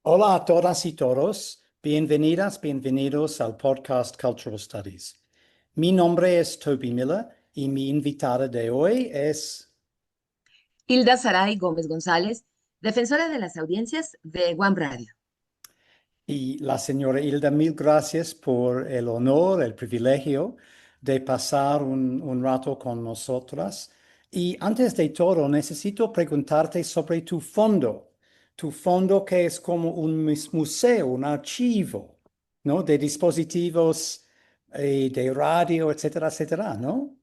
Hola a todas y todos, bienvenidas, bienvenidos al podcast Cultural Studies. Mi nombre es Toby Miller y mi invitada de hoy es... Hilda Saray Gómez González, defensora de las audiencias de One Radio. Y la señora Hilda, mil gracias por el honor, el privilegio de pasar un rato con nosotras. Y antes de todo, necesito preguntarte sobre tu fondo que es como un museo, un archivo, ¿no? De dispositivos de radio, etcétera, etcétera, ¿no?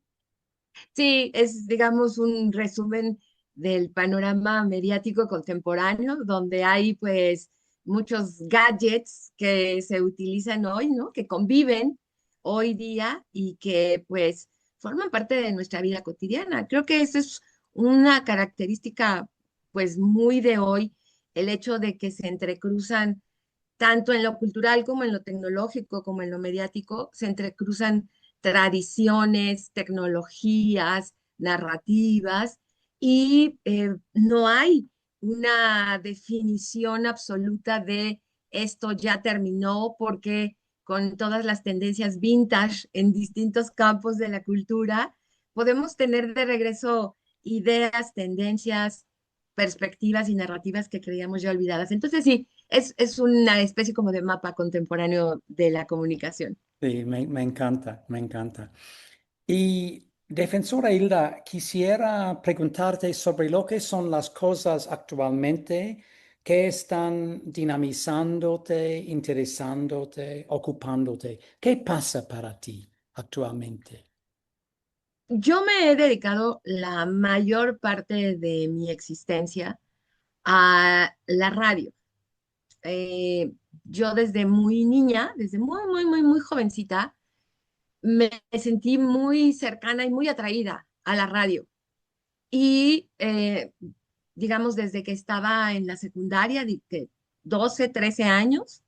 Sí, es, digamos, un resumen del panorama mediático contemporáneo, donde hay, pues, muchos gadgets que se utilizan hoy, ¿no? Que conviven hoy día y que, pues, forman parte de nuestra vida cotidiana. Creo que eso es una característica, pues, muy de hoy, el hecho de que se entrecruzan tanto en lo cultural como en lo tecnológico, como en lo mediático, se entrecruzan tradiciones, tecnologías, narrativas, y no hay una definición absoluta de esto ya terminó, porque con todas las tendencias vintage en distintos campos de la cultura, podemos tener de regreso ideas, tendencias, perspectivas y narrativas que creíamos ya olvidadas. Entonces, sí, es una especie como de mapa contemporáneo de la comunicación. Sí, me encanta, me encanta. Y defensora Hilda, quisiera preguntarte sobre lo que son las cosas actualmente que están dinamizándote, interesándote, ocupándote. ¿Qué pasa para ti actualmente? Yo me he dedicado la mayor parte de mi existencia a la radio. Eh, yo desde muy niña, desde muy jovencita, me sentí muy cercana y muy atraída a la radio. Y digamos, desde que estaba en la secundaria, que 12, 13 años,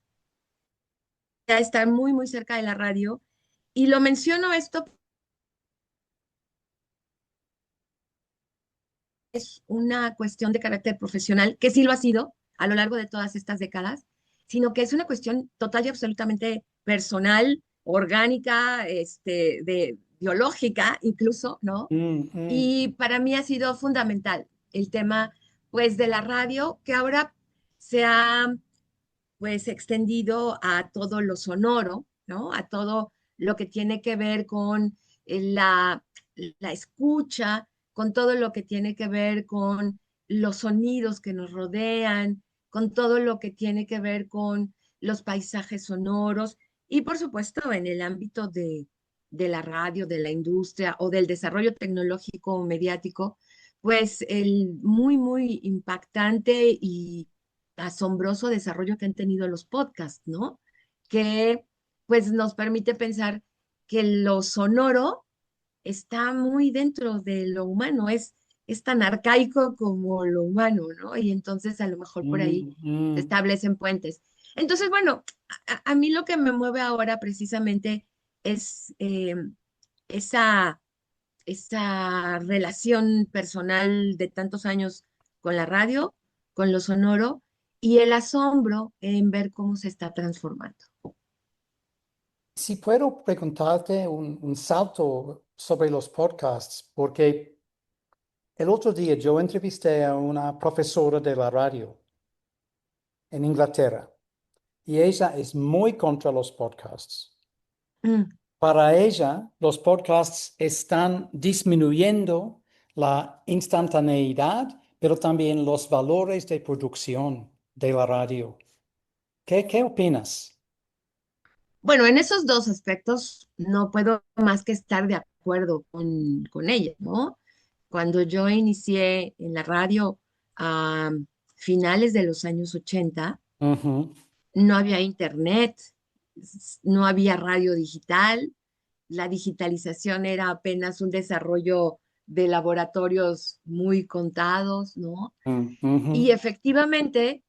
ya estar muy cerca de la radio. Y lo menciono esto, es una cuestión de carácter profesional, que sí lo ha sido a lo largo de todas estas décadas, sino que es una cuestión total y absolutamente personal, orgánica, de biológica incluso, ¿no? Mm, mm. Y para mí ha sido fundamental el tema, pues, de la radio, que ahora se ha, pues, extendido a todo lo sonoro, ¿no? A todo lo que tiene que ver con la escucha, con todo lo que tiene que ver con los sonidos que nos rodean, con todo lo que tiene que ver con los paisajes sonoros y, por supuesto, en el ámbito de la radio, de la industria o del desarrollo tecnológico o mediático, pues el muy impactante y asombroso desarrollo que han tenido los podcasts, ¿no? Que pues nos permite pensar que lo sonoro está muy dentro de lo humano, es tan arcaico como lo humano, ¿no? Y entonces a lo mejor por ahí Mm, se mm. establecen puentes. Entonces, bueno, a mí lo que me mueve ahora precisamente es esa, esa relación personal de tantos años con la radio, con lo sonoro y el asombro en ver cómo se está transformando. Si puedo preguntarte un salto sobre los podcasts, porque el otro día yo entrevisté a una profesora de la radio en Inglaterra y ella es muy contra los podcasts. Mm. Para ella, los podcasts están disminuyendo la instantaneidad, pero también los valores de producción de la radio. ¿Qué opinas? Bueno, en esos dos aspectos no puedo más que estar de acuerdo con ella, ¿no? Cuando yo inicié en la radio a finales de los años 80, Ujú, no había internet, no había radio digital, la digitalización era apenas un desarrollo de laboratorios muy contados, ¿no? mm, ujú, Y efectivamente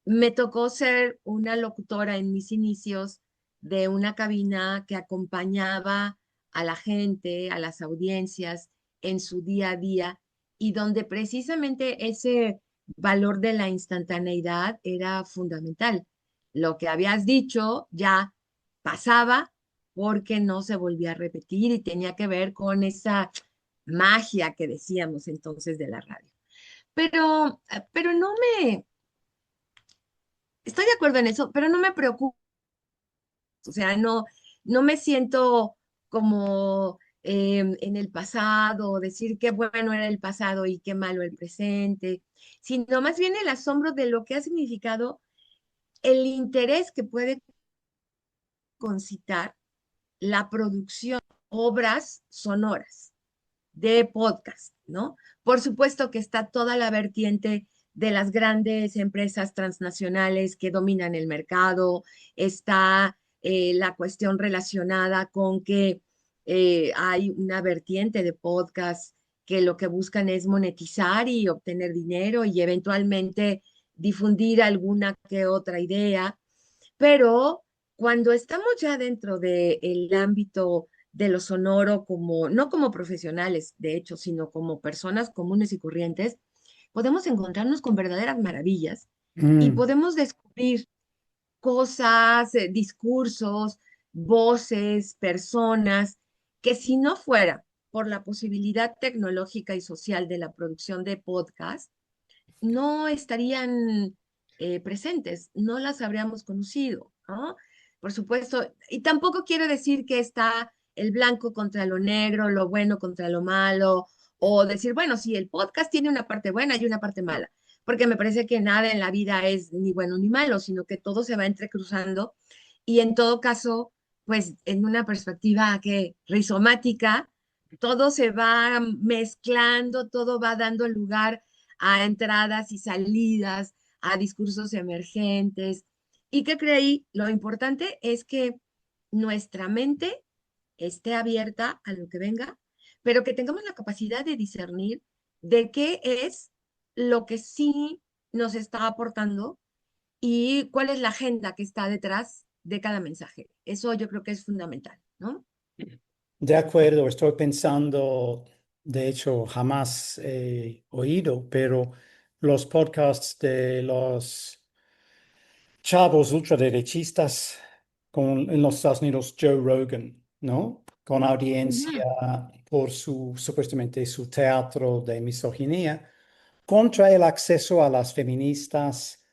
me tocó ser una locutora en mis inicios de una cabina que acompañaba a la gente, a las audiencias en su día a día y donde precisamente ese valor de la instantaneidad era fundamental. Lo que habías dicho ya pasaba porque no se volvía a repetir y tenía que ver con esa magia que decíamos entonces de la radio. Pero no me, estoy de acuerdo en eso, pero no me preocupa, o sea, no me siento como en el pasado, decir qué bueno era el pasado y qué malo el presente, sino más bien el asombro de lo que ha significado el interés que puede concitar la producción de obras sonoras de podcast, ¿no? Por supuesto que está toda la vertiente de las grandes empresas transnacionales que dominan el mercado, está la cuestión relacionada con que hay una vertiente de podcast que lo que buscan es monetizar y obtener dinero y eventualmente difundir alguna que otra idea, pero cuando estamos ya dentro del ámbito de lo sonoro, como, no como profesionales, de hecho, sino como personas comunes y corrientes, podemos encontrarnos con verdaderas maravillas y Mm. podemos descubrir cosas, discursos, voces, personas, que si no fuera por la posibilidad tecnológica y social de la producción de podcast, no estarían presentes, no las habríamos conocido, ¿no? Por supuesto, y tampoco quiero decir que está el blanco contra lo negro, lo bueno contra lo malo, o decir, bueno, sí, el podcast tiene una parte buena y una parte mala, porque me parece que nada en la vida es ni bueno ni malo, sino que todo se va entrecruzando y en todo caso, pues en una perspectiva que rizomática, todo se va mezclando, todo va dando lugar a entradas y salidas, a discursos emergentes. ¿Y qué creí? Lo importante es que nuestra mente esté abierta a lo que venga, pero que tengamos la capacidad de discernir de qué es lo que sí nos está aportando y cuál es la agenda que está detrás de cada mensaje. Eso yo creo que es fundamental, ¿no? De acuerdo, estoy pensando, de hecho, jamás he oído, pero los podcasts de los chavos ultraderechistas en los Estados Unidos, Joe Rogan, ¿no? Con Ujú. audiencia por supuestamente su teatro de misoginia, contra el acceso a las feministas,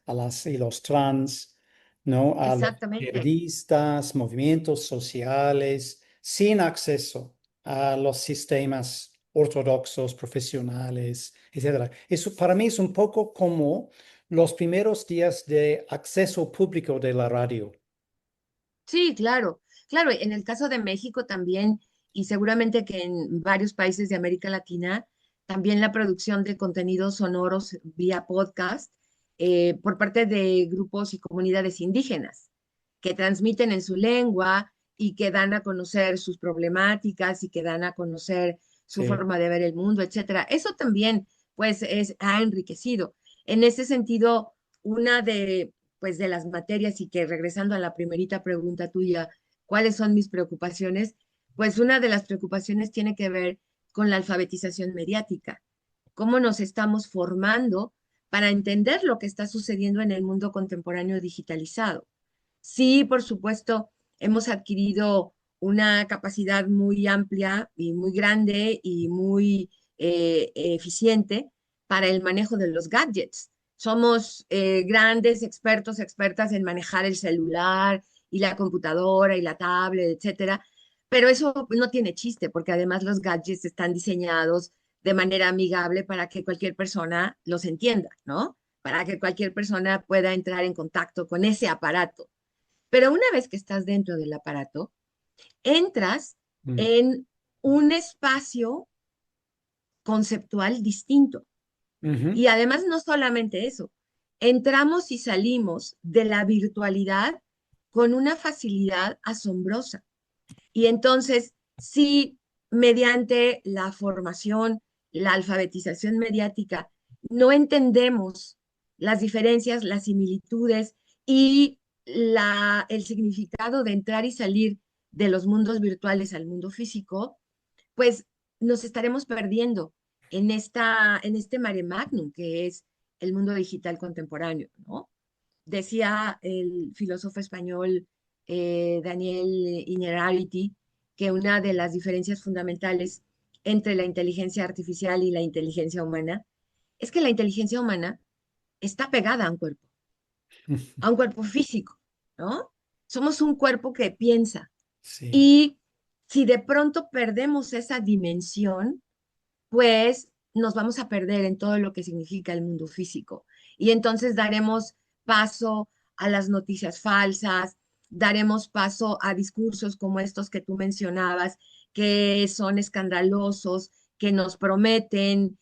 y los trans, ¿no? A los Exactamente. periodistas, movimientos sociales, sin acceso a los sistemas ortodoxos, profesionales, etcétera. Eso para mí es un poco como los primeros días de acceso público de la radio. Sí, claro, claro. En el caso de México también, y seguramente que en varios países de América Latina, también la producción de contenidos sonoros vía podcast por parte de grupos y comunidades indígenas que transmiten en su lengua y que dan a conocer sus problemáticas y que dan a conocer su Sí. forma de ver el mundo, etcétera. Eso también, pues, ha enriquecido. En ese sentido, una pues, de las materias y que regresando a la primerita pregunta tuya, ¿cuáles son mis preocupaciones? Pues una de las preocupaciones tiene que ver con la alfabetización mediática. ¿Cómo nos estamos formando para entender lo que está sucediendo en el mundo contemporáneo digitalizado? Sí, por supuesto, hemos adquirido una capacidad muy amplia y muy grande y muy eficiente para el manejo de los gadgets. Somos grandes expertos, expertas en manejar el celular y la computadora y la tablet, etcétera, pero eso no tiene chiste porque además los gadgets están diseñados de manera amigable para que cualquier persona los entienda, ¿no? Para que cualquier persona pueda entrar en contacto con ese aparato. Pero una vez que estás dentro del aparato, entras Mm. en un espacio conceptual distinto. Ujú. Y además no solamente eso, entramos y salimos de la virtualidad con una facilidad asombrosa. Y entonces, si mediante la formación, la alfabetización mediática, no entendemos las diferencias, las similitudes y el significado de entrar y salir de los mundos virtuales al mundo físico, pues nos estaremos perdiendo en este mare magnum que es el mundo digital contemporáneo, ¿no? Decía el filósofo español Daniel Innerarity que una de las diferencias fundamentales entre la inteligencia artificial y la inteligencia humana es que la inteligencia humana está pegada a un cuerpo físico, ¿no? Somos un cuerpo que piensa Sí. y si de pronto perdemos esa dimensión, pues nos vamos a perder en todo lo que significa el mundo físico. Y entonces daremos paso a las noticias falsas, daremos paso a discursos como estos que tú mencionabas, que son escandalosos, que nos prometen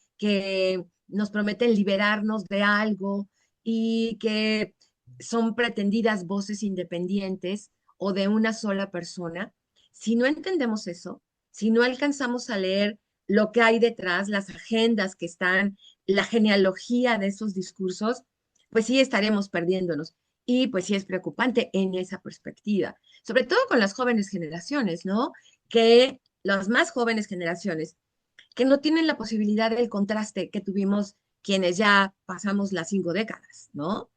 liberarnos de algo y que son pretendidas voces independientes o de una sola persona. Si no entendemos eso, si no alcanzamos a leer lo que hay detrás, las agendas que están, la genealogía de esos discursos, pues sí estaremos perdiéndonos. Y pues sí es preocupante en esa perspectiva, sobre todo con las jóvenes generaciones, ¿no? Que las más jóvenes generaciones, que no tienen la posibilidad del contraste que tuvimos quienes ya pasamos las 5 décadas, ¿no?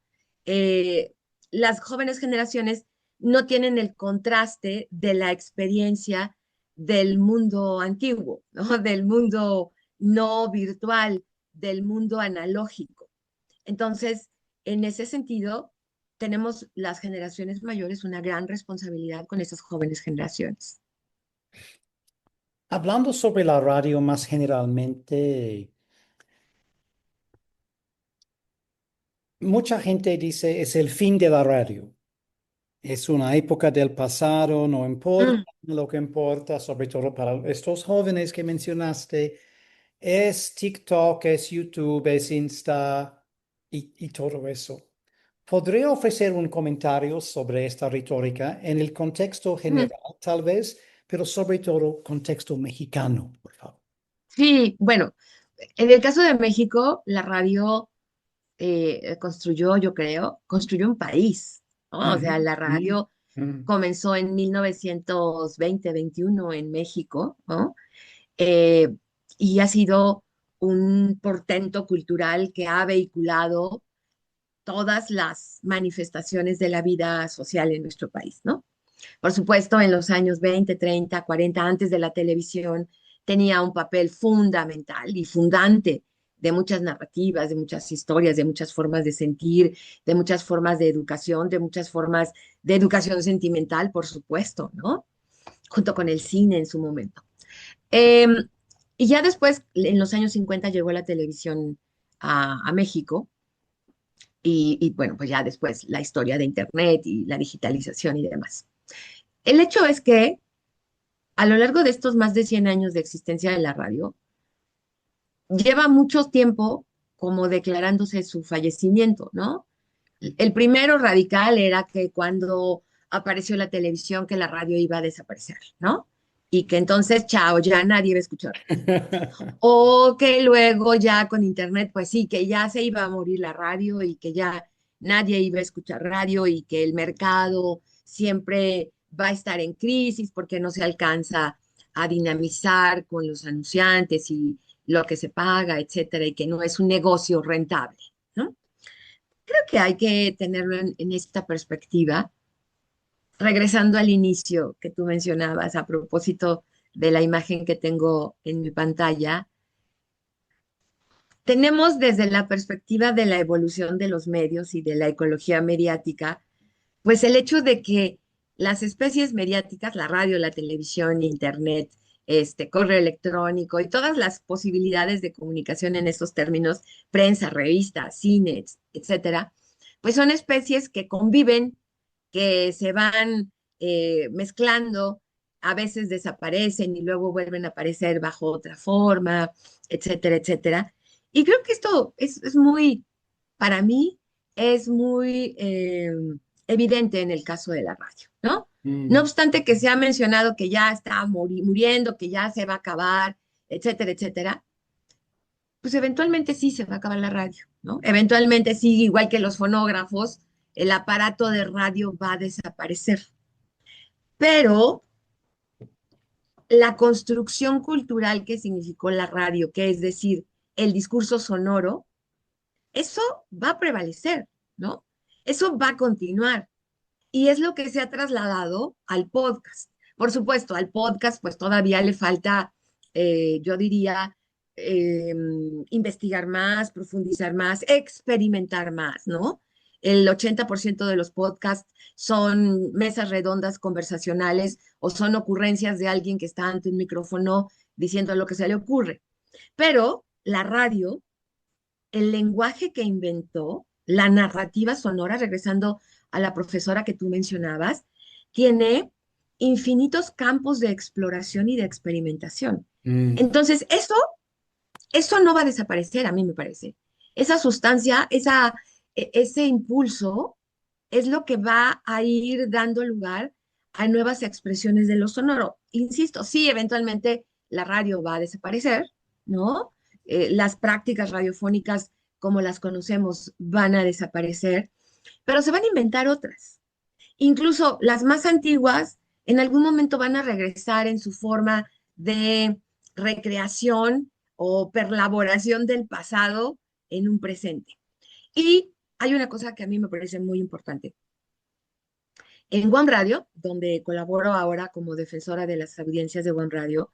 Eh, las jóvenes generaciones no tienen el contraste de la experiencia del mundo antiguo, ¿no? Del mundo no virtual, del mundo analógico. Entonces, en ese sentido, tenemos las generaciones mayores una gran responsabilidad con esas jóvenes generaciones. Hablando sobre la radio más generalmente, mucha gente dice es el fin de la radio. Es una época del pasado, no importa. Mm, Lo que importa, sobre todo para estos jóvenes que mencionaste, es TikTok, es YouTube, es Insta y todo eso. ¿Podría ofrecer un comentario sobre esta retórica en el contexto mm. general, tal vez, pero sobre todo contexto mexicano, por favor? Sí, bueno, en el caso de México, la radio construyó, yo creo, construyó un país, ¿no? O sea, Ujú, la ujú, radio ujú. comenzó en 1920-21 en México, ¿no? Eh, y ha sido un portento cultural que ha vehiculado todas las manifestaciones de la vida social en nuestro país, ¿no? Por supuesto, en los años 20, 30, 40, antes de la televisión, tenía un papel fundamental y fundante de muchas narrativas, de muchas historias, de muchas formas de sentir, de muchas formas de educación, de muchas formas de educación sentimental, por supuesto, ¿no? Junto con el cine en su momento. Eh, y ya después, en los años 50, llegó la televisión a México y bueno, pues ya después la historia de Internet y la digitalización y demás. El hecho es que a lo largo de estos más de 100 años de existencia de la radio, lleva mucho tiempo como declarándose su fallecimiento, ¿no? El primero radical era que cuando apareció la televisión, que la radio iba a desaparecer, ¿no? Y que entonces, chao, ya nadie iba a escuchar radio. O que luego ya con internet, pues sí, que ya se iba a morir la radio y que ya nadie iba a escuchar radio y que el mercado siempre va a estar en crisis porque no se alcanza a dinamizar con los anunciantes y lo que se paga, etcétera, y que no es un negocio rentable, ¿no? Creo que hay que tenerlo en esta perspectiva, regresando al inicio que tú mencionabas a propósito de la imagen que tengo en mi pantalla. Tenemos desde la perspectiva de la evolución de los medios y de la ecología mediática, pues el hecho de que las especies mediáticas, la radio, la televisión, internet, correo electrónico y todas las posibilidades de comunicación en estos términos, prensa, revista, cine, etcétera, pues son especies que conviven, que se van mezclando, a veces desaparecen y luego vuelven a aparecer bajo otra forma, etcétera, etcétera. Y creo que esto es muy, para mí, es muy evidente en el caso de la radio, ¿no? No Mm. obstante que se ha mencionado que ya está muriendo, que ya se va a acabar, etcétera, etcétera, pues eventualmente sí se va a acabar la radio, ¿no? Eventualmente sí, igual que los fonógrafos, el aparato de radio va a desaparecer. Pero la construcción cultural que significó la radio, que es decir, el discurso sonoro, eso va a prevalecer, ¿no? Eso va a continuar. Y es lo que se ha trasladado al podcast. Por supuesto, al podcast pues todavía le falta, yo diría, eh, investigar más, profundizar más, experimentar más, ¿no? El 80% de los podcasts son mesas redondas conversacionales o son ocurrencias de alguien que está ante un micrófono diciendo lo que se le ocurre. Pero la radio, el lenguaje que inventó, la narrativa sonora, regresando a la profesora que tú mencionabas, tiene infinitos campos de exploración y de experimentación. Mm. Entonces, eso no va a desaparecer, a mí me parece. Esa sustancia, ese impulso es lo que va a ir dando lugar a nuevas expresiones de lo sonoro. Insisto, sí, eventualmente la radio va a desaparecer, ¿no? Las prácticas radiofónicas como las conocemos van a desaparecer, pero se van a inventar otras. Incluso las más antiguas en algún momento van a regresar en su forma de recreación o perlaboración del pasado en un presente. Y hay una cosa que a mí me parece muy importante. En One Radio, donde colaboro ahora como defensora de las audiencias de One Radio,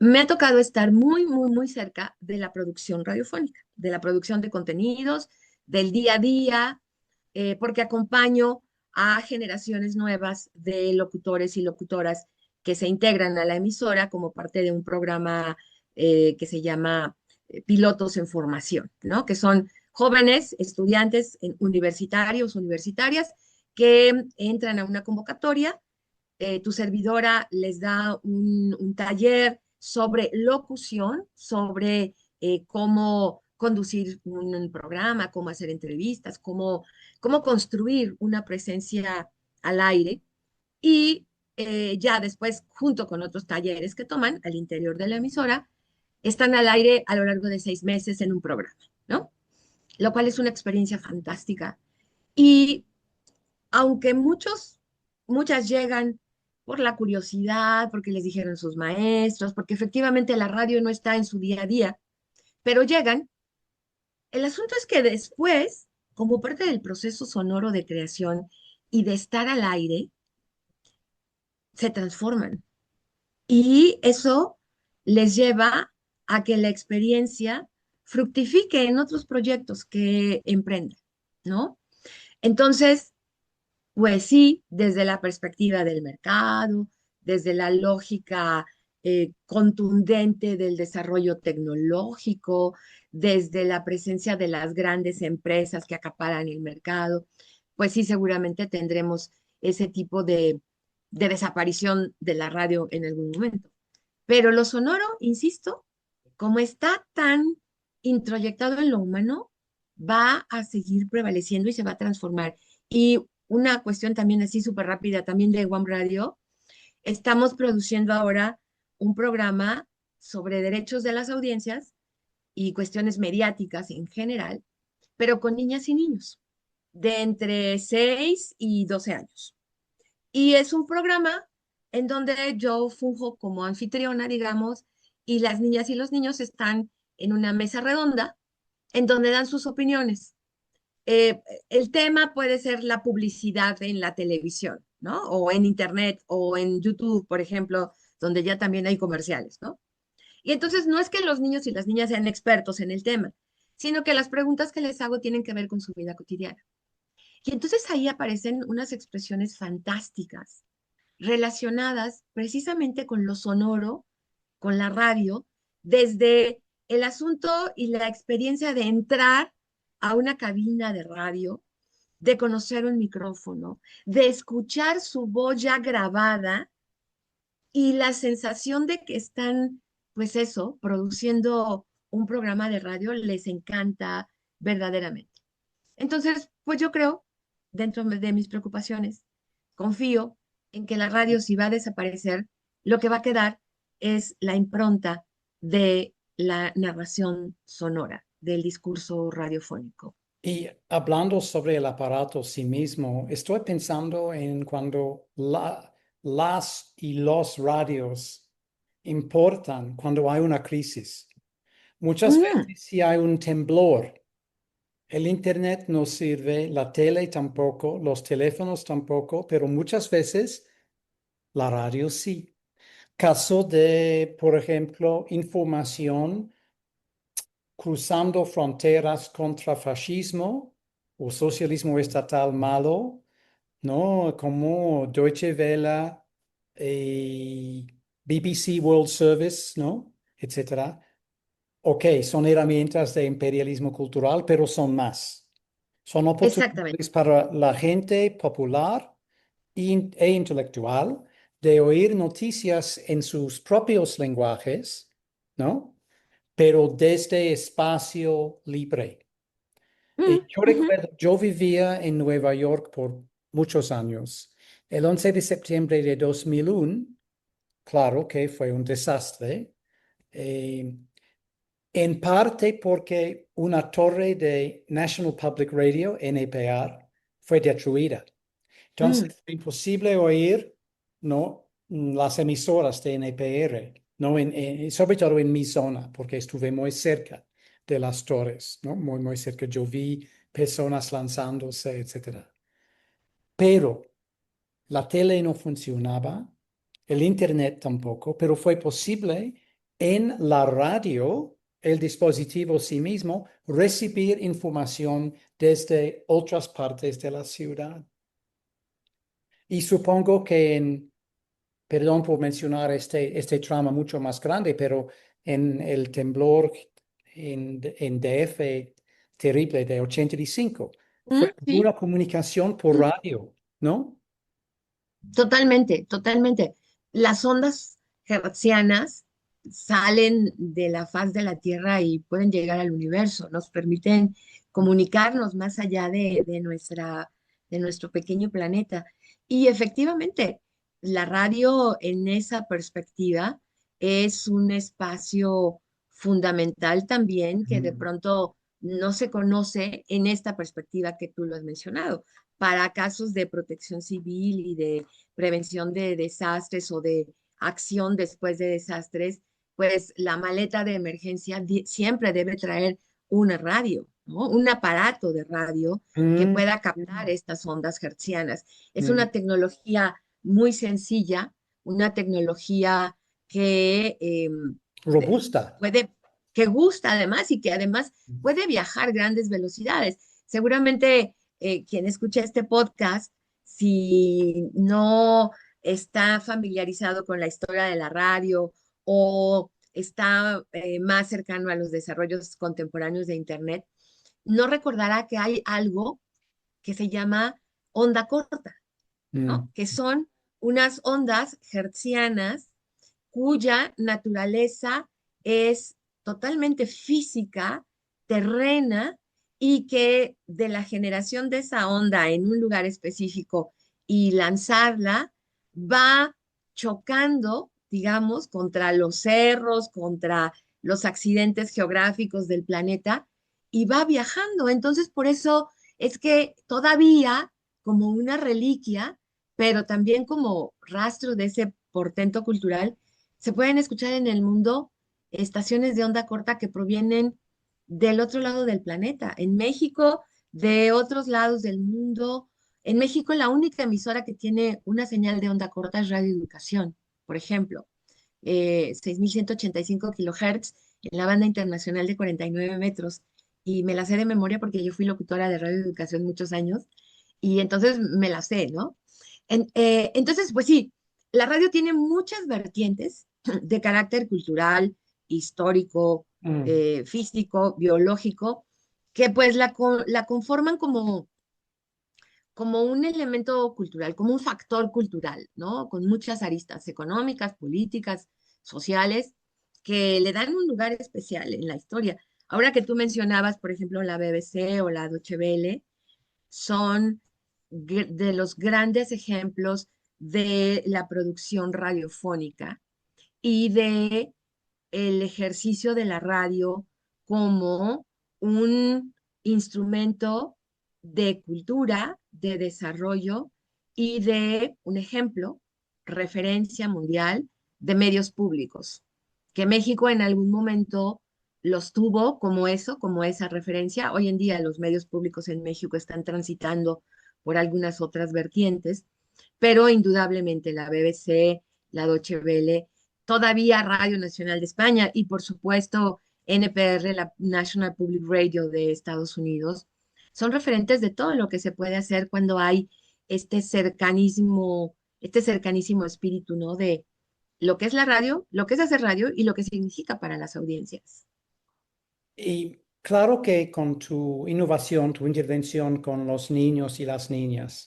me ha tocado estar muy, muy, muy cerca de la producción radiofónica, de la producción de contenidos, del día a día, porque acompaño a generaciones nuevas de locutores y locutoras que se integran a la emisora como parte de un programa que se llama Pilotos en Formación, ¿no? Que son jóvenes estudiantes universitarios, universitarias, que entran a una convocatoria. Tu servidora les da un taller sobre locución, sobre cómo conducir un programa, cómo hacer entrevistas, cómo construir una presencia al aire y ya después, junto con otros talleres que toman al interior de la emisora, están al aire a lo largo de 6 meses en un programa, ¿no? Lo cual es una experiencia fantástica. Y aunque muchas llegan por la curiosidad, porque les dijeron sus maestros, porque efectivamente la radio no está en su día a día, pero llegan. El asunto es que después, como parte del proceso sonoro de creación y de estar al aire, se transforman. Y eso les lleva a que la experiencia fructifique en otros proyectos que emprendan, ¿no? Entonces, pues sí, desde la perspectiva del mercado, desde la lógica contundente del desarrollo tecnológico, desde la presencia de las grandes empresas que acaparan el mercado, pues sí, seguramente tendremos ese tipo de desaparición de la radio en algún momento. Pero lo sonoro, insisto, como está tan introyectado en lo humano, va a seguir prevaleciendo y se va a transformar. Y una cuestión también así súper rápida, también de One Radio, estamos produciendo ahora un programa sobre derechos de las audiencias y cuestiones mediáticas en general, pero con niñas y niños de entre 6 y 12 años. Y es un programa en donde yo funjo como anfitriona, digamos, y las niñas y los niños están en una mesa redonda en donde dan sus opiniones. El tema puede ser la publicidad en la televisión, ¿no? O en Internet o en YouTube, por ejemplo, donde ya también hay comerciales, ¿no? Y entonces no es que los niños y las niñas sean expertos en el tema, sino que las preguntas que les hago tienen que ver con su vida cotidiana. Y entonces ahí aparecen unas expresiones fantásticas relacionadas precisamente con lo sonoro, con la radio, desde el asunto y la experiencia de entrar a una cabina de radio, de conocer un micrófono, de escuchar su voz ya grabada y la sensación de que están, pues eso, produciendo un programa de radio, les encanta verdaderamente. Entonces, pues yo creo, dentro de mis preocupaciones, confío en que la radio, si va a desaparecer, lo que va a quedar es la impronta de la narración sonora, del discurso radiofónico. Y hablando sobre el aparato sí mismo, estoy pensando en cuando las y los radios importan cuando hay una crisis. Muchas Mm, veces si hay un temblor El internet no sirve, la tele tampoco, los teléfonos tampoco, pero muchas veces la radio sí. Caso de, por ejemplo, información cruzando fronteras contra fascismo o socialismo estatal malo, ¿no? Como Deutsche Welle y BBC World Service, ¿no? Etcétera. Ok, son herramientas de imperialismo cultural, pero son más. Son Exactamente. oportunidades para la gente popular e intelectual de oír noticias en sus propios lenguajes, ¿no? Pero desde espacio libre. Mm, Yo ujú, recuerdo, yo vivía en Nueva York por muchos años. El 11 de septiembre de 2001, claro que fue un desastre, eh, en parte porque una torre de National Public Radio, NPR, fue destruida. mm. Entonces, fue imposible oír, ¿no? Las emisoras de NPR, ¿no? Sobre todo en mi zona, porque estuve muy cerca de las torres, ¿no? Muy, muy cerca. Yo vi personas lanzándose, etcétera. Pero la tele no funcionaba, el internet tampoco, pero fue posible en la radio, el dispositivo sí mismo, recibir información desde otras partes de la ciudad. Y supongo que perdón por mencionar este trama mucho más grande, pero en el temblor en DF terrible de 85, Mm, fue sí. una comunicación por radio, ¿no? Totalmente, totalmente. Las ondas hertzianas salen de la faz de la Tierra y pueden llegar al universo, nos permiten comunicarnos más allá de nuestro pequeño planeta. Y efectivamente, la radio en esa perspectiva es un espacio fundamental también que de Mm. pronto no se conoce en esta perspectiva que tú lo has mencionado, para casos de protección civil y de prevención de desastres o de acción después de desastres, pues la maleta de emergencia siempre debe traer una radio, ¿no? Un aparato de radio que Mm, pueda captar estas ondas hertzianas. Es mm. una tecnología muy sencilla, una tecnología que Robusta. puede, que gusta además y que además puede viajar grandes velocidades. Seguramente quien escucha este podcast, si no está familiarizado con la historia de la radio o está más cercano a los desarrollos contemporáneos de Internet, no recordará que hay algo que se llama onda corta, Mm, ¿no? Que son unas ondas hertzianas cuya naturaleza es totalmente física, terrena, y que de la generación de esa onda en un lugar específico y lanzarla va chocando, digamos, contra los cerros, contra los accidentes geográficos del planeta y va viajando. Entonces, por eso es que todavía, como una reliquia, pero también como rastro de ese portento cultural, se pueden escuchar en el mundo estaciones de onda corta que provienen del otro lado del planeta. En México, de otros lados del mundo. En México, la única emisora que tiene una señal de onda corta es Radio Educación, por ejemplo, 6.185 kilohertz en la banda internacional de 49 metros. Y me la sé de memoria porque yo fui locutora de Radio Educación muchos años y entonces me la sé, ¿no? Entonces, pues sí, la radio tiene muchas vertientes de carácter cultural, histórico, mm, físico, biológico, que pues la conforman como un elemento cultural, como un factor cultural, ¿no? Con muchas aristas económicas, políticas, sociales, que le dan un lugar especial en la historia. Ahora que tú mencionabas, por ejemplo, la BBC o la Deutsche Welle, son de los grandes ejemplos de la producción radiofónica y de el ejercicio de la radio como un instrumento de cultura, de desarrollo y de un ejemplo, referencia mundial de medios públicos, que México en algún momento los tuvo como eso, como esa referencia. Hoy en día los medios públicos en México están transitando por algunas otras vertientes, pero indudablemente la BBC, la Deutsche Welle, todavía Radio Nacional de España y por supuesto NPR, la National Public Radio de Estados Unidos, son referentes de todo lo que se puede hacer cuando hay este cercanísimo espíritu, ¿no? De lo que es la radio, lo que es hacer radio y lo que significa para las audiencias. Y claro que con tu innovación, tu intervención con los niños y las niñas,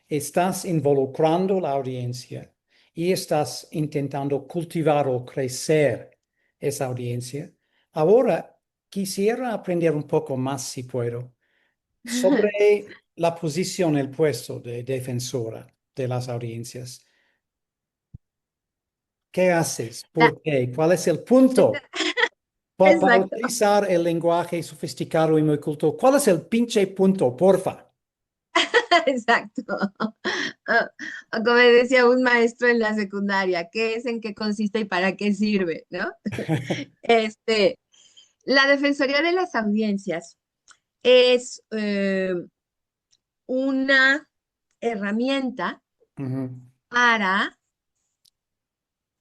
estás involucrando la audiencia y estás intentando cultivar o crecer esa audiencia. Ahora quisiera aprender un poco más, si puedo, sobre la posición, el puesto de defensora de las audiencias. ¿Qué haces? Ah, ¿Por qué? ¿Cuál es el punto? Para exacto, utilizar el lenguaje sofisticado y muy culto, ¿cuál es el pinche punto, porfa? exacto. O como decía un maestro en la secundaria, ¿qué es, en qué consiste y para qué sirve, ¿no? Este, la Defensoría de las Audiencias es una herramienta Ujú, para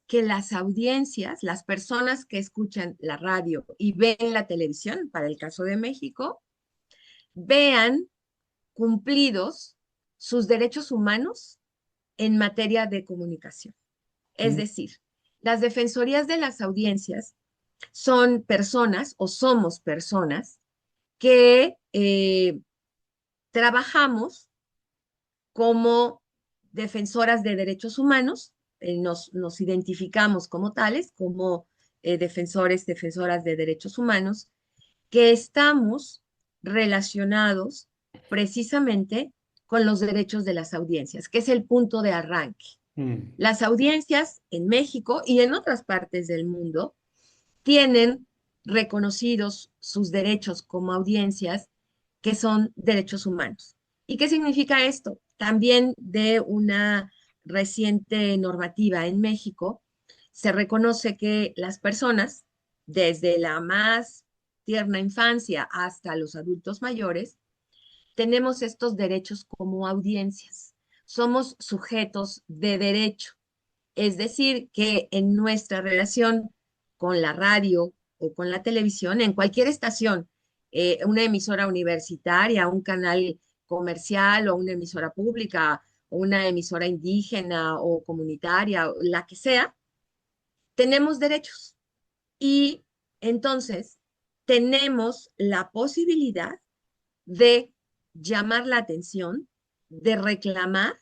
que las audiencias, las personas que escuchan la radio y ven la televisión, para el caso de México, vean cumplidos sus derechos humanos en materia de comunicación. Es ujú, decir, las defensorías de las audiencias son personas o somos personas que trabajamos como defensoras de derechos humanos, nos identificamos como tales, como defensores, defensoras de derechos humanos, que estamos relacionados precisamente con los derechos de las audiencias, que es el punto de arranque. mm, Las audiencias en México y en otras partes del mundo tienen reconocidos sus derechos como audiencias, que son derechos humanos. ¿Y qué significa esto? También de una reciente normativa en México, se reconoce que las personas, desde la más tierna infancia hasta los adultos mayores, tenemos estos derechos como audiencias. Somos sujetos de derecho. Es decir, que en nuestra relación con la radio o con la televisión, en cualquier estación, una emisora universitaria, un canal comercial o una emisora pública, o una emisora indígena o comunitaria, la que sea, tenemos derechos. Y entonces tenemos la posibilidad de llamar la atención, de reclamar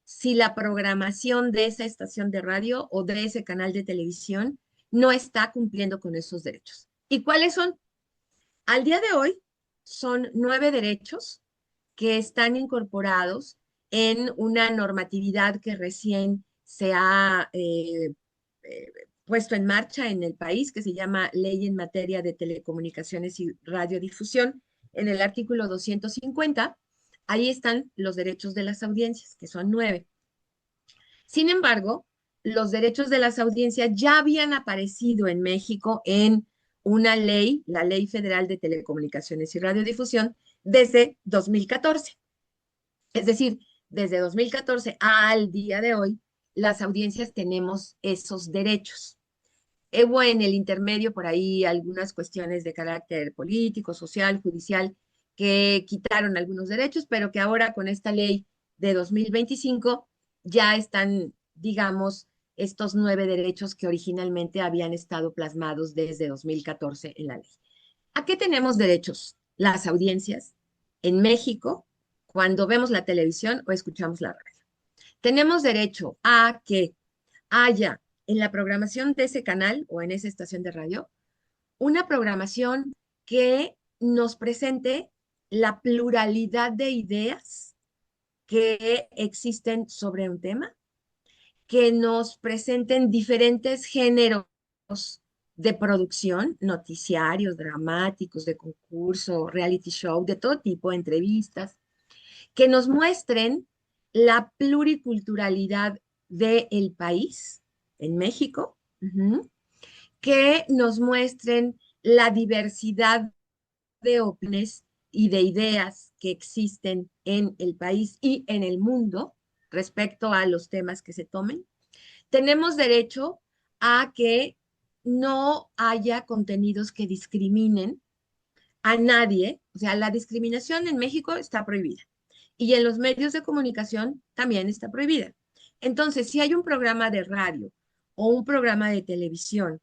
si la programación de esa estación de radio o de ese canal de televisión no está cumpliendo con esos derechos. ¿Y cuáles son? Al día de hoy son 9 derechos que están incorporados en una normatividad que recién se ha eh, puesto en marcha en el país, que se llama Ley en materia de telecomunicaciones y radiodifusión. En el artículo 250, ahí están los derechos de las audiencias, que son 9. Sin embargo, los derechos de las audiencias ya habían aparecido en México en una ley, la Ley Federal de Telecomunicaciones y Radiodifusión, desde 2014. Es decir, desde 2014 al día de hoy, las audiencias tenemos esos derechos. Hubo en el intermedio por ahí algunas cuestiones de carácter político, social, judicial, que quitaron algunos derechos, pero que ahora con esta ley de 2025 ya están, digamos, estos 9 derechos que originalmente habían estado plasmados desde 2014 en la ley. ¿A qué tenemos derechos las audiencias en México cuando vemos la televisión o escuchamos la radio? Tenemos derecho a que haya en la programación de ese canal o en esa estación de radio una programación que nos presente la pluralidad de ideas que existen sobre un tema, que nos presenten diferentes géneros de producción, noticiarios, dramáticos, de concurso, reality show, de todo tipo, entrevistas, que nos muestren la pluriculturalidad del país en México, que nos muestren la diversidad de opiniones y de ideas que existen en el país y en el mundo respecto a los temas que se tomen. Tenemos derecho a que no haya contenidos que discriminen a nadie. O sea, la discriminación en México está prohibida y en los medios de comunicación también está prohibida. Entonces, si hay un programa de radio o un programa de televisión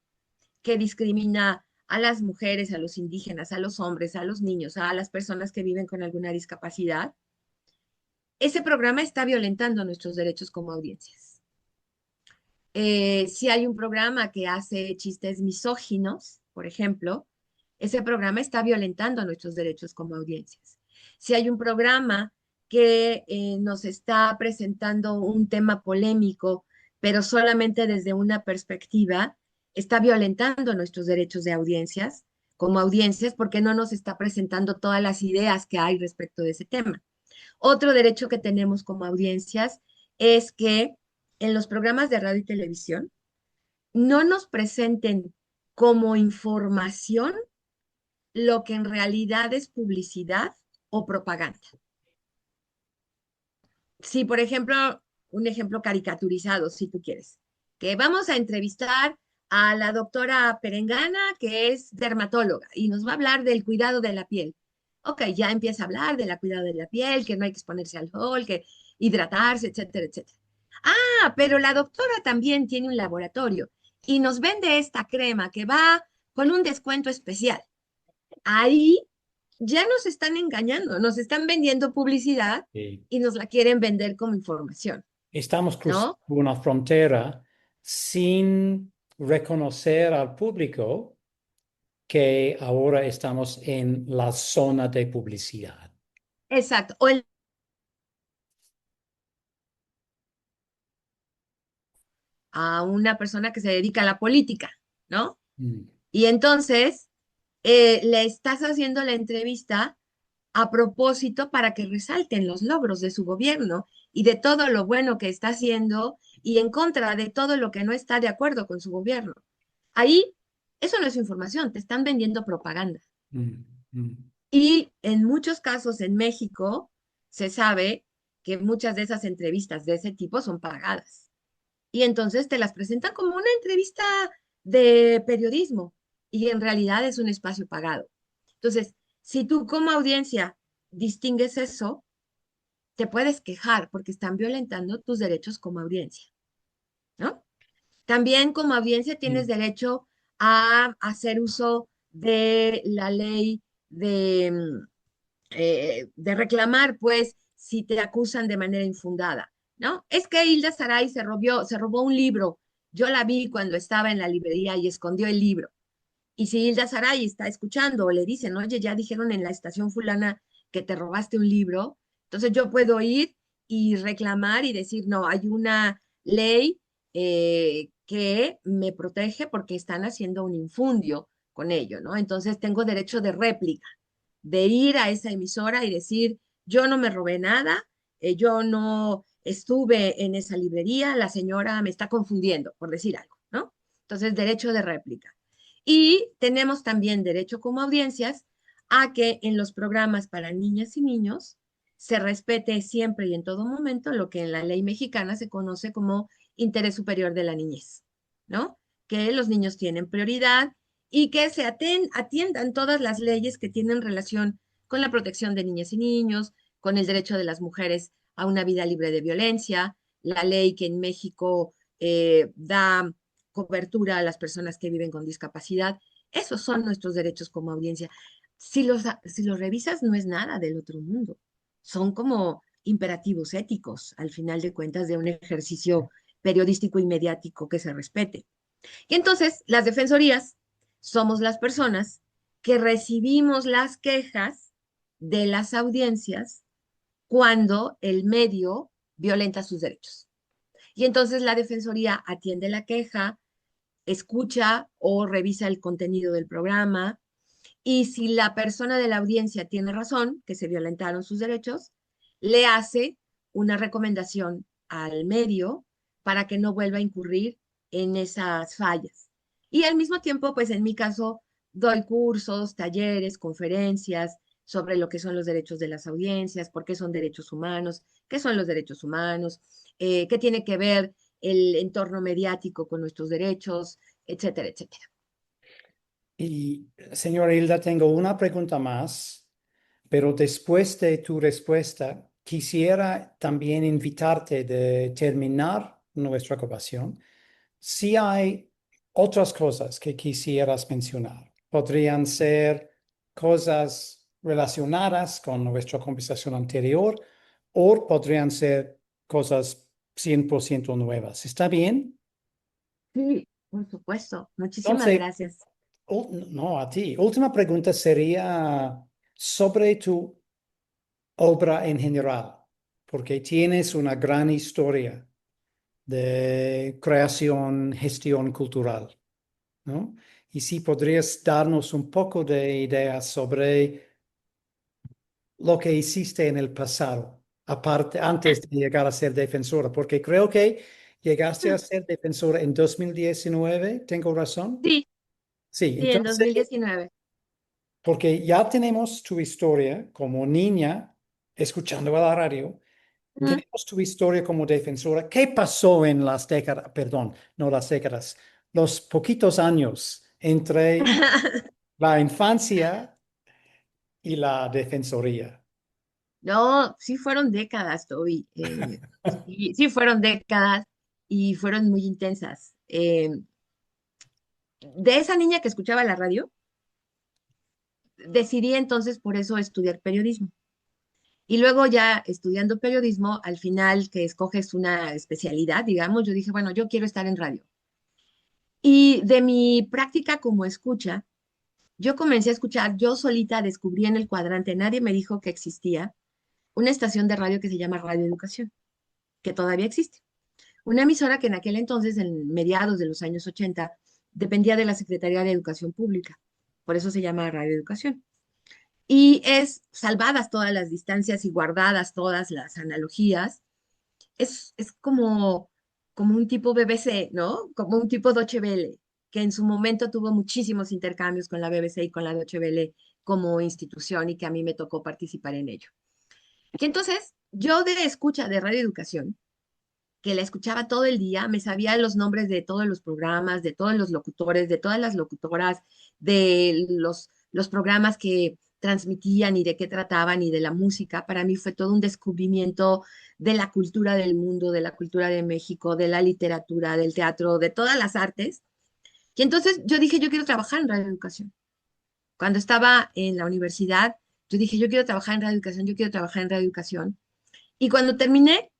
que discrimina a las mujeres, a los indígenas, a los hombres, a los niños, a las personas que viven con alguna discapacidad, ese programa está violentando nuestros derechos como audiencias. Si hay un programa que hace chistes misóginos, por ejemplo, ese programa está violentando nuestros derechos como audiencias. Si hay un programa que nos está presentando un tema polémico, pero solamente desde una perspectiva, está violentando nuestros derechos de audiencias, como audiencias, porque no nos está presentando todas las ideas que hay respecto de ese tema. Otro derecho que tenemos como audiencias es que en los programas de radio y televisión no nos presenten como información lo que en realidad es publicidad o propaganda. Si, por ejemplo, un ejemplo caricaturizado, si tú quieres, que vamos a entrevistar a la doctora Perengana, que es dermatóloga, y nos va a hablar del cuidado de la piel. Ok, ya empieza a hablar del cuidado de la piel, que no hay que exponerse al sol, que hidratarse, etcétera, etcétera. Ah, pero la doctora también tiene un laboratorio y nos vende esta crema que va con un descuento especial. Ahí ya nos están engañando, nos están vendiendo publicidad Sí. y nos la quieren vender como información, Estamos cruzando ¿no? una frontera sin reconocer al público que ahora estamos en la zona de publicidad. Exacto. O a una persona que se dedica a la política, ¿no? Mm, Y entonces le estás haciendo la entrevista a propósito para que resalten los logros de su gobierno y de todo lo bueno que está haciendo y en contra de todo lo que no está de acuerdo con su gobierno. Ahí, eso no es información, te están vendiendo propaganda. mm, mm. Y en muchos casos en México se sabe que muchas de esas entrevistas de ese tipo son pagadas. Y entonces te las presentan como una entrevista de periodismo y en realidad es un espacio pagado. Entonces, si tú como audiencia distingues eso, te puedes quejar porque están violentando tus derechos como audiencia, ¿no? También como audiencia tienes Mm. derecho a hacer uso de la ley de reclamar, pues, si te acusan de manera infundada, ¿no? Es que Hilda Saray se robó un libro. Yo la vi cuando estaba en la librería y escondió el libro. Y si Hilda Saray está escuchando o le dicen, oye, ya dijeron en la estación fulana que te robaste un libro, entonces yo puedo ir y reclamar y decir, no, hay una ley que me protege porque están haciendo un infundio con ello, ¿no? Entonces tengo derecho de réplica, de ir a esa emisora y decir, yo no me robé nada, yo no estuve en esa librería, la señora me está confundiendo, por decir algo, ¿no? Entonces, derecho de réplica. Y tenemos también derecho como audiencias a que en los programas para niñas y niños se respete siempre y en todo momento lo que en la ley mexicana se conoce como interés superior de la niñez, ¿no? Que los niños tienen prioridad y que se atiendan todas las leyes que tienen relación con la protección de niñas y niños, con el derecho de las mujeres a una vida libre de violencia, la ley que en México da cobertura a las personas que viven con discapacidad. Esos son nuestros derechos como audiencia. Si los revisas, no es nada del otro mundo. Son como imperativos éticos, al final de cuentas, de un ejercicio periodístico y mediático que se respete. Y entonces, las defensorías somos las personas que recibimos las quejas de las audiencias cuando el medio violenta sus derechos. Y entonces la defensoría atiende la queja, escucha o revisa el contenido del programa y si la persona de la audiencia tiene razón, que se violentaron sus derechos, le hace una recomendación al medio para que no vuelva a incurrir en esas fallas. Y al mismo tiempo, pues en mi caso, doy cursos, talleres, conferencias sobre lo que son los derechos de las audiencias, por qué son derechos humanos, qué son los derechos humanos, qué tiene que ver el entorno mediático con nuestros derechos, etcétera, etcétera. Y señora Hilda, tengo una pregunta más, pero después de tu respuesta, quisiera también invitarte de terminar nuestra ocupación. Si hay otras cosas que quisieras mencionar, podrían ser cosas relacionadas con nuestra conversación anterior o podrían ser cosas 100% nuevas. ¿Está bien? Sí, por supuesto. Muchísimas Entonces, gracias. no, a ti. Última pregunta sería sobre tu obra en general, porque tienes una gran historia de creación, gestión cultural, ¿no? Y si podrías darnos un poco de ideas sobre lo que hiciste en el pasado, aparte, antes de llegar a ser defensora, porque creo que llegaste a ser defensora en 2019, ¿tengo razón? Sí, Sí, sí, en entonces, 2019. porque ya tenemos tu historia como niña escuchando a la radio, Mm. tenemos tu historia como defensora. ¿Qué pasó en las décadas, perdón, no las décadas, los poquitos años entre la infancia y la defensoría? No, sí fueron décadas, Toby. Sí, sí fueron décadas y fueron muy intensas. De esa niña que escuchaba la radio, decidí entonces por eso estudiar periodismo. Y luego ya estudiando periodismo, al final que escoges una especialidad, digamos, yo dije, bueno, yo quiero estar en radio. Y de mi práctica como escucha, yo comencé a escuchar, yo solita descubrí en el cuadrante, nadie me dijo que existía una estación de radio que se llama Radio Educación, que todavía existe. Una emisora que en aquel entonces, en mediados de los años 80, dependía de la Secretaría de Educación Pública. Por eso se llama Radio Educación. Y es salvadas todas las distancias y guardadas todas las analogías. Es como un tipo BBC, ¿no? Como un tipo Deutsche Welle, que en su momento tuvo muchísimos intercambios con la BBC y con la Deutsche Welle como institución y que a mí me tocó participar en ello. Y entonces, yo de escucha de Radio Educación, que la escuchaba todo el día, me sabía los nombres de todos los programas, de todos los locutores, de todas las locutoras, de los programas que transmitían y de qué trataban y de la música. Para mí fue todo un descubrimiento de la cultura del mundo, de la cultura de México, de la literatura, del teatro, de todas las artes. Y entonces yo dije, yo quiero trabajar en Radio Educación. Cuando estaba en la universidad, yo dije, yo quiero trabajar en Radio Educación, yo quiero trabajar en Radio Educación. Y cuando terminé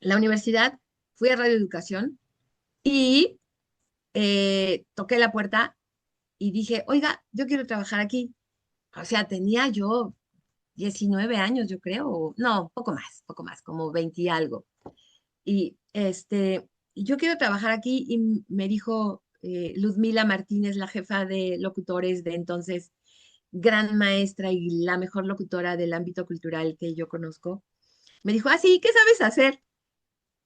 la universidad, fui a Radio Educación y toqué la puerta y dije, oiga, yo quiero trabajar aquí. O sea, tenía yo 19 años, yo creo, no, poco más, como 20 y algo. Y y yo quiero trabajar aquí y me dijo Luzmila Martínez, la jefa de locutores de entonces, gran maestra y la mejor locutora del ámbito cultural que yo conozco, me dijo, ah, sí, ¿qué sabes hacer?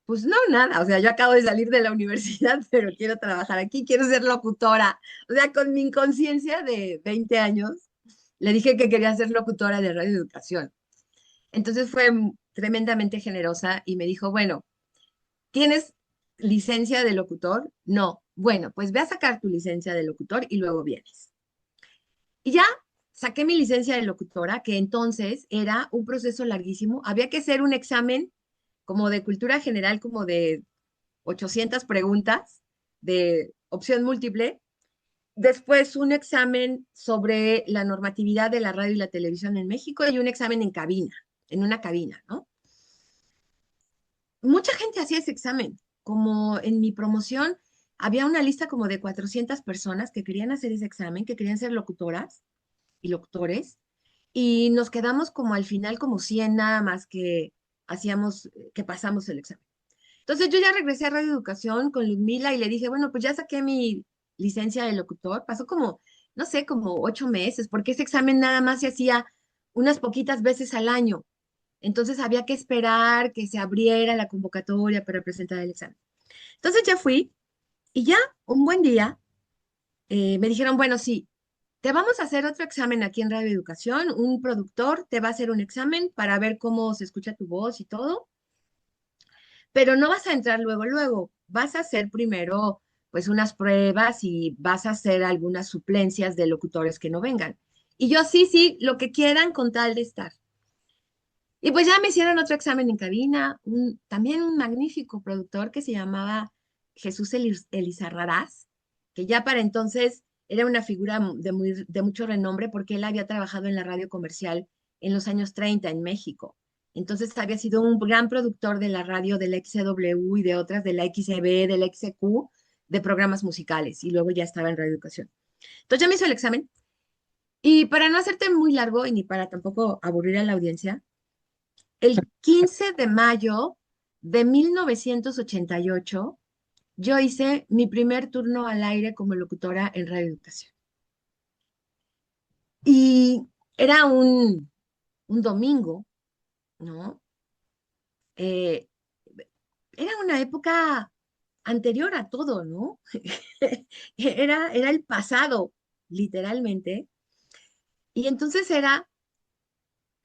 Pues no, nada, o sea, yo acabo de salir de la universidad, pero quiero trabajar aquí, quiero ser locutora. O sea, con mi inconsciencia de 20 años, le dije que quería ser locutora de Radio Educación. Entonces fue tremendamente generosa y me dijo, bueno, ¿tienes licencia de locutor? No. Bueno, pues ve a sacar tu licencia de locutor y luego vienes. Y ya saqué mi licencia de locutora, que entonces era un proceso larguísimo. Había que hacer un examen como de cultura general, como de 800 preguntas de opción múltiple. Después un examen sobre la normatividad de la radio y la televisión en México y un examen en cabina, en una cabina, ¿no? Mucha gente hacía ese examen. Como en mi promoción había una lista como de 400 personas que querían hacer ese examen, que querían ser locutoras y locutores, y nos quedamos como al final como 100 nada más que hacíamos, que pasamos el examen. Entonces yo ya regresé a Radio Educación con Ludmila y le dije, bueno, pues ya saqué mi licencia de locutor. Pasó como, no sé, como 8 meses, porque ese examen nada más se hacía unas poquitas veces al año. Entonces había que esperar que se abriera la convocatoria para presentar el examen. Entonces ya fui y ya un buen día me dijeron, bueno, sí. te vamos a hacer otro examen aquí en Radio Educación, un productor te va a hacer un examen para ver cómo se escucha tu voz y todo, pero no vas a entrar luego, luego, vas a hacer primero pues unas pruebas y vas a hacer algunas suplencias de locutores que no vengan. Y yo sí, sí, lo que quieran con tal de estar. Y pues ya me hicieron otro examen en cabina, también un magnífico productor que se llamaba Jesús Elizarrarás, que ya para entonces era una figura de mucho renombre porque él había trabajado en la radio comercial en los años 30 en México. Entonces había sido un gran productor de la radio de la XCW y de otras, de la XCB, de la XQ, de programas musicales, y luego ya estaba en Radio Educación. Entonces ya me hizo el examen, y para no hacerte muy largo y ni para tampoco aburrir a la audiencia, el 15 de mayo de 1988, yo hice mi primer turno al aire como locutora en Radio Educación. Y era un domingo, ¿no? Eh, Era una época anterior a todo, ¿no? Era el pasado, literalmente. Y entonces era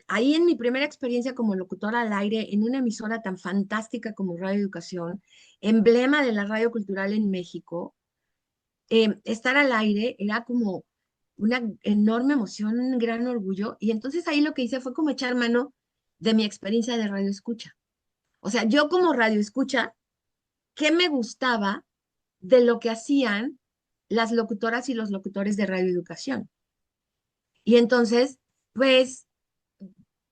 ahí en mi primera experiencia como locutora al aire en una emisora tan fantástica como Radio Educación, emblema de la radio cultural en México, estar al aire era como una enorme emoción, un gran orgullo. Y entonces ahí lo que hice fue como echar mano de mi experiencia de radio escucha. O sea, yo como radio escucha, ¿qué me gustaba de lo que hacían las locutoras y los locutores de Radio Educación? Y entonces, pues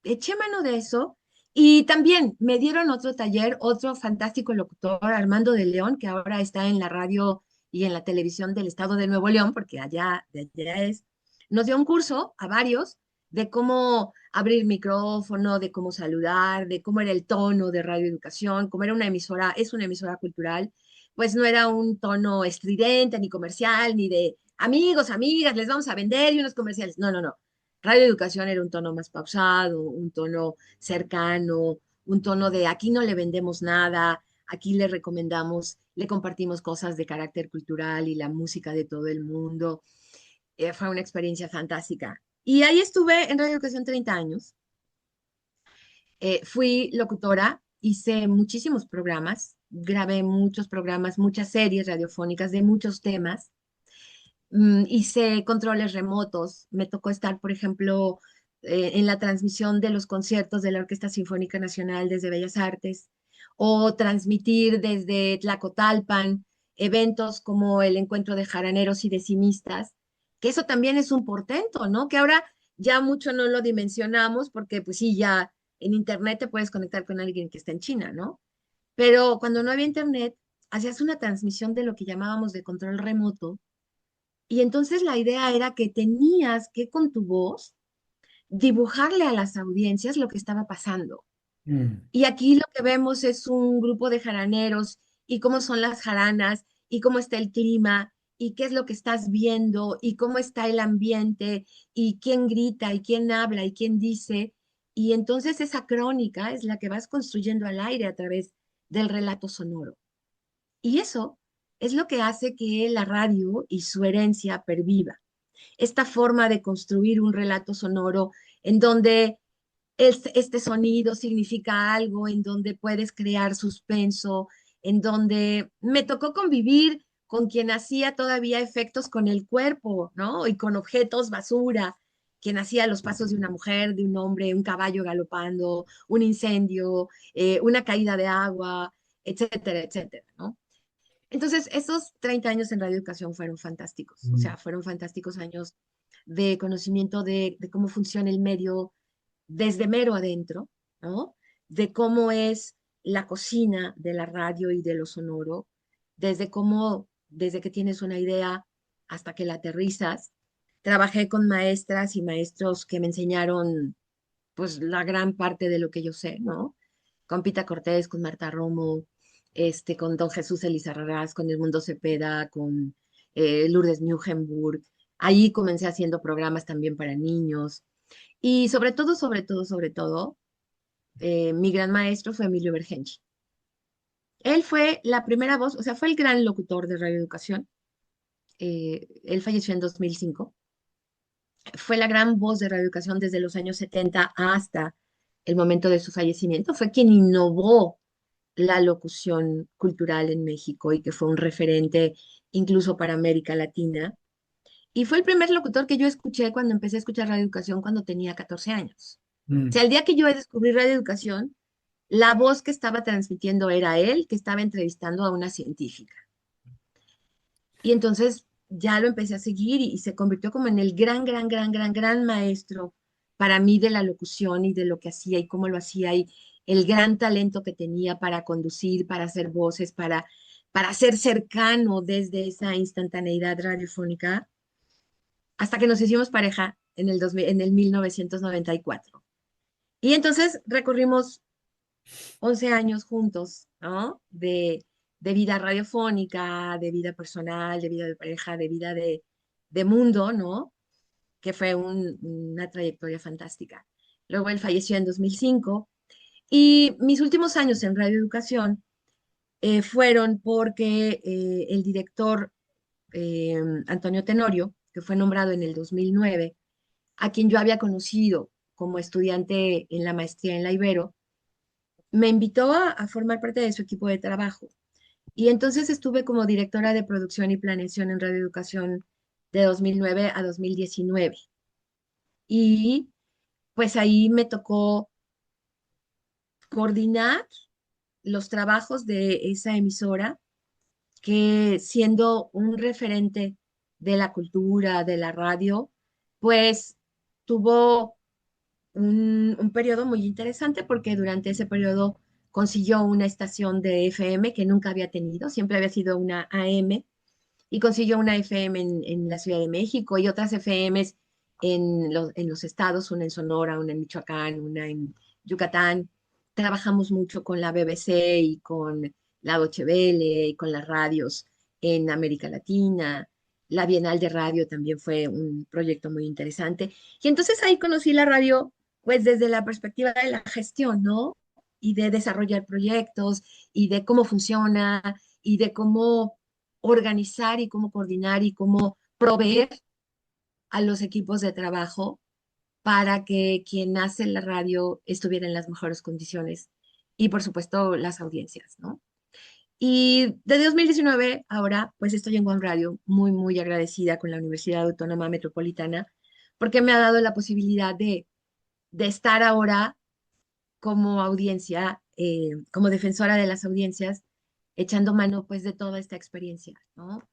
eché mano de eso y también me dieron otro taller, otro fantástico locutor, Armando de León, que ahora está en la radio y en la televisión del estado de Nuevo León, porque allá, de allá es. Nos dio un curso a varios de cómo abrir micrófono, de cómo saludar, de cómo era el tono de Radio Educación, cómo era una emisora, es una emisora cultural, pues no era un tono estridente, ni comercial, ni de amigos, amigas, les vamos a vender y unos comerciales. No, no, no. Radio Educación era un tono más pausado, un tono cercano, un tono de aquí no le vendemos nada, aquí le recomendamos, le compartimos cosas de carácter cultural y la música de todo el mundo. Fue una experiencia fantástica. Y ahí estuve en Radio Educación 30 años. Fui locutora, hice muchísimos programas, grabé muchos programas, muchas series radiofónicas de muchos temas. Hice controles remotos, me tocó estar, por ejemplo, en la transmisión de los conciertos de la Orquesta Sinfónica Nacional desde Bellas Artes, o transmitir desde Tlacotalpan eventos como el encuentro de jaraneros y decimistas, que eso también es un portento, ¿no? Que ahora ya mucho no lo dimensionamos porque pues sí, ya en internet te puedes conectar con alguien que está en China, ¿no? Pero cuando no había internet, hacías una transmisión de lo que llamábamos de control remoto, y entonces la idea era que tenías que con tu voz dibujarle a las audiencias lo que estaba pasando. Mm. Y aquí lo que vemos es un grupo de jaraneros y cómo son las jaranas y cómo está el clima y qué es lo que estás viendo y cómo está el ambiente y quién grita y quién habla y quién dice. Y entonces esa crónica es la que vas construyendo al aire a través del relato sonoro. Y eso es lo que hace que la radio y su herencia perviva. Esta forma de construir un relato sonoro en donde este sonido significa algo, en donde puedes crear suspenso, en donde me tocó convivir con quien hacía todavía efectos con el cuerpo, ¿no? Y con objetos basura, quien hacía los pasos de una mujer, de un hombre, un caballo galopando, un incendio, una caída de agua, etcétera, etcétera, ¿no? Entonces, esos 30 años en Radio Educación fueron fantásticos, o Mm. sea, fueron fantásticos años de conocimiento de cómo funciona el medio desde mero adentro, ¿no? De cómo es la cocina de la radio y de lo sonoro, desde cómo, desde que tienes una idea hasta que la aterrizas. Trabajé con maestras y maestros que me enseñaron, pues, la gran parte de lo que yo sé, ¿no? Con Pita Cortés, con Marta Romo, con Don Jesús Elizarrarás, con Edmundo Cepeda, con Lourdes Newgenburg. Ahí comencé haciendo programas también para niños. Y sobre todo, mi gran maestro fue Emilio Bergenchi. Él fue la primera voz, o sea, fue el gran locutor de Radio Educación. Él falleció en 2005. fue la gran voz de radioeducación desde los años 70 hasta el momento de su fallecimiento. Fue quien innovó la locución cultural en México y que fue un referente incluso para América Latina. Y fue el primer locutor que yo escuché cuando empecé a escuchar radioeducación cuando tenía 14 años. O Mm. sea, el día que yo descubrí radioeducación, la voz que estaba transmitiendo era él, que estaba entrevistando a una científica. Y entonces ya lo empecé a seguir y se convirtió como en el gran maestro para mí de la locución y de lo que hacía y cómo lo hacía y el gran talento que tenía para conducir, para hacer voces, para ser cercano desde esa instantaneidad radiofónica, hasta que nos hicimos pareja en el, 2000 en el 1994. Y entonces recorrimos 11 años juntos, ¿no? De vida radiofónica, de vida personal, de vida de pareja, de vida de mundo, ¿no? Que fue una trayectoria fantástica. Luego él falleció en 2005 y mis últimos años en radioeducación fueron porque el director eh, Antonio Tenorio, que fue nombrado en el 2009, a quien yo había conocido como estudiante en la maestría en la Ibero, me invitó a formar parte de su equipo de trabajo. Y entonces estuve como directora de producción y planeación en radioeducación de 2009 a 2019. Y pues ahí me tocó coordinar los trabajos de esa emisora que siendo un referente de la cultura, de la radio, pues tuvo un periodo muy interesante porque durante ese periodo consiguió una estación de FM que nunca había tenido, siempre había sido una AM, y consiguió una FM en la Ciudad de México y otras FMs en los estados, una en Sonora, una en Michoacán, una en Yucatán. Trabajamos mucho con la BBC y con la Deutsche Welle y con las radios en América Latina. La Bienal de Radio también fue un proyecto muy interesante. Y entonces ahí conocí la radio, pues desde la perspectiva de la gestión, ¿no? Y de desarrollar proyectos y de cómo funciona y de cómo organizar y cómo coordinar y cómo proveer a los equipos de trabajo para que quien hace la radio estuviera en las mejores condiciones y por supuesto las audiencias, ¿no? Y desde 2019 ahora pues estoy en One Radio muy agradecida con la Universidad Autónoma Metropolitana porque me ha dado la posibilidad de estar ahora como audiencia, como defensora de las audiencias, echando mano pues de toda esta experiencia, ¿no?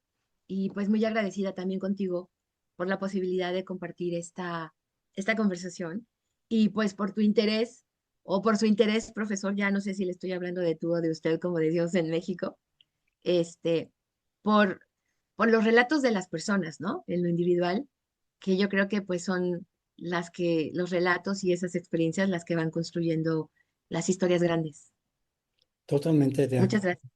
Y pues muy agradecida también contigo por la posibilidad de compartir esta conversación y pues por tu interés o por su interés, profesor, ya no sé si le estoy hablando de tú o de usted, como decimos en México, este, por, por los relatos de las personas, ¿no? En lo individual, que yo creo que pues son los relatos y esas experiencias las que van construyendo las historias grandes. Totalmente de Muchas acuerdo. gracias.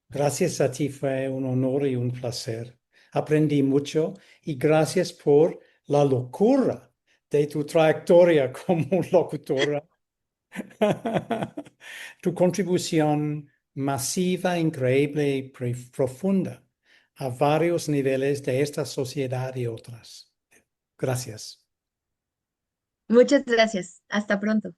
Gracias a ti, fue un honor y un placer. Aprendí mucho y gracias por la locura de tu trayectoria como locutora. Tu contribución masiva, increíble y profunda a varios niveles de esta sociedad y otras. Gracias. Muchas gracias. Hasta pronto.